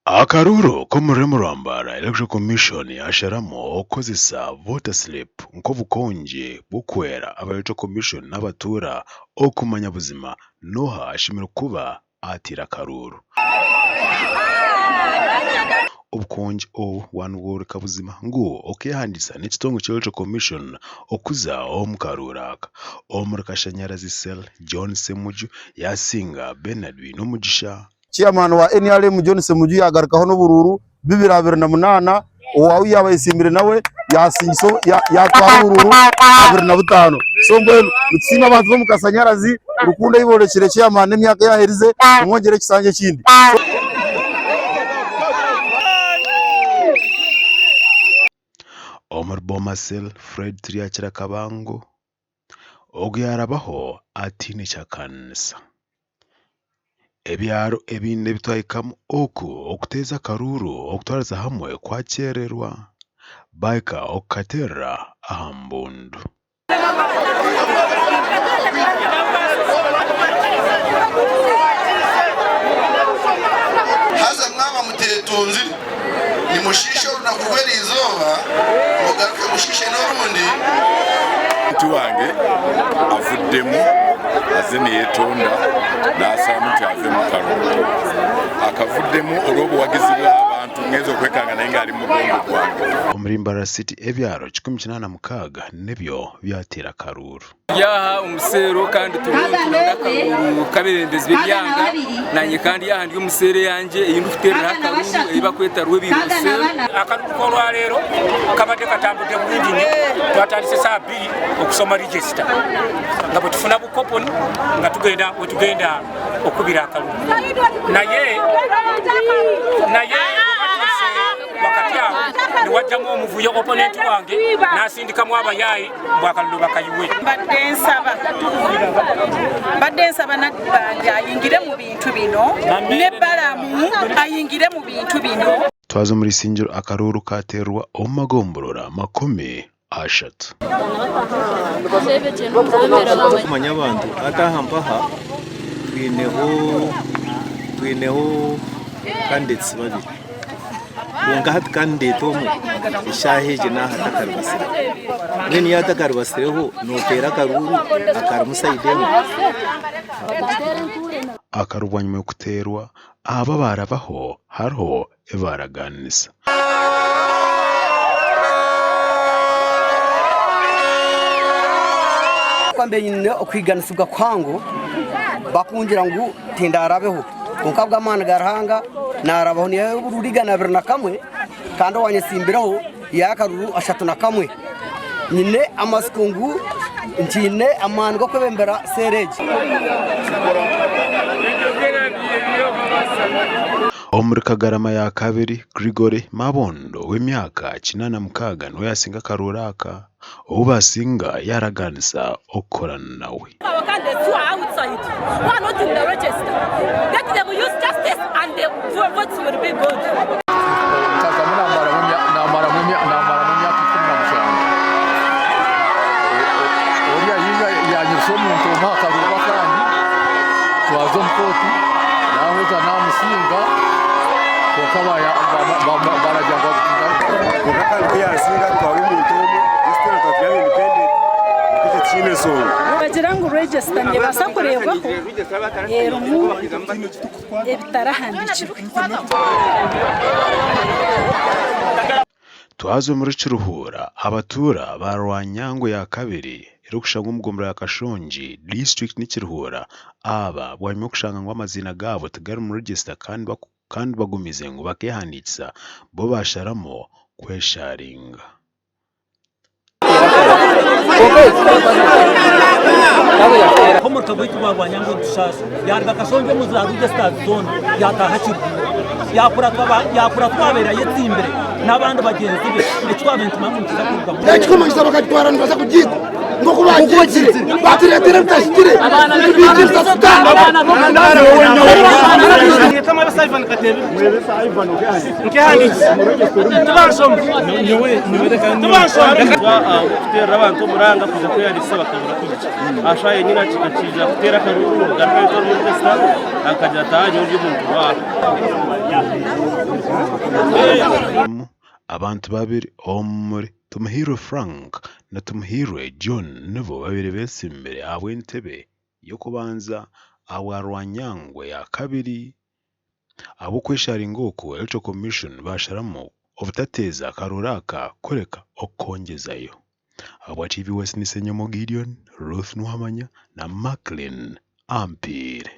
Akaruru k'umuremurambara Electoral Commission yasharamo okozesa voter slip nkobukonje bukwera aba Electoral Commission n'abatura okumanya buzima noha ashimira kuba atira Karuru obukonje wanwore kabuzima ngo okehandisa n'ekitongo kya Electoral Commission okuza omukaruraka omurikashanyarazi cell John Semuju yasinga Bernard n'umugisha Chairman wa NRM John Semuju yagarukaho n'ubururu 2008 uwawe yabayisimbire nawe yasinso yatwara ubururu 2005 so mbwenu utsima abantu bo mukasanyarazi urukundo yiborekere Chairman n'imyaka yaherize umwongere kisange kindi Omar Bomasel Fred Triachira Kabango oguyarabaho atine cyakanisa ebyaro ebinde bitwayikamu okuteza Karuru okutwaraza hamwe kwakererwa baika okatera ahambundu haza mwaba mutetonzi ni mushisho na kugwera izoba mugaruke mushishe n'urundi tuwange avuddemu azeni yetonda nasamuti ave mu Karuru akavuddemu olw'obuwagizi bw'abantu ngezo okwekanga naye ng'ali mu mugongo gwange Omurimbara City ebyaro 16 nebyo byatera Karuru yaha umusero kandi turunda Karuru kabirendezi byanga nanye kandi yahandi umusere yanje eyindu kuterera Karuru iba kweta rwebirose Akaruru ko rero kabade katambude bulungi twatandise saa 2 okusoma register ngabo tufuna bukoponi nga tugenda okubira Karuru naye wakati awo ni wajjamu omuvuyo opponent wange nasindikamu abayayi bwakalulu bakayiwe badde nsaba nabbanja ayingire mu bintu bino ne balamu ayingire mu bintu bino twaza muri Sinjiro Akaruru katerwa omagomborora makome ashatu kumanya abantu atahampaha twineho candidates babiri bunga hat candidate omu ishaheje na hatakarubasire nini yatakarubasireho notera Karuru akaramusaidemu akarubwanyuma yo kuterwa aba barabaho hariho ebaraganisa kwambe nyine okwiganisibwa kwangu bakungira ngo tindarabeho unkabwa amana garahanga narabaho niyo bururigana 21 kandi wanyesimbiraho ya Karuru 31 nyine amasikungu ntine amana go kwebembera sereje Omuri Kagarama ya kabiri Gregory Mabondo w'imyaka 86 no yasinga Karuraka ubasinga yaraganisa okorana nawe bagira ngo register nge basakurebwaho mu ebitarahandikirwa twazo muri Kiruhura abatura barwanyango ya kabiri irukushanga umugombero ya Kashonji district ni Kiruhura aba bwanyuma kushanga ngo amazina gabo tegari mu register kandi bagumize ngo bakehandikisa bo basharamo kwesharinga Como tu vai tomar banho com chás? Já na Kashonji muzaru desta zona já tá hatibu. Já por tua beira é timbre. N'abandi bagenzi be etwabenti mamukiza kuruga. Ekikoma kisaba katwara nbaza kugita ngo kubagire batiretera mutashikire abana mwebesa Ivan Katebe mwebesa Ivan nkehanditse tubansoma tubansoma kutera abantu muranga kuza kwiyandisa bakabura kwica ashaye nyina kikakija kutera karuru gapeto muri testa akajya taje undi muntu wa abantu babiri omuri Tumuhirwe Frank na Tumuhirwe John nibo babiri bese imbere abw'entebe yo kubanza awarwanyangwe ya kabiri abo kwishara ingoko Electoral Commission basharamo obutateza karuraka kureka okongezayo abo TV West ni Senyomo Gideon Ruth Nuhamanya na Macklin Ampire.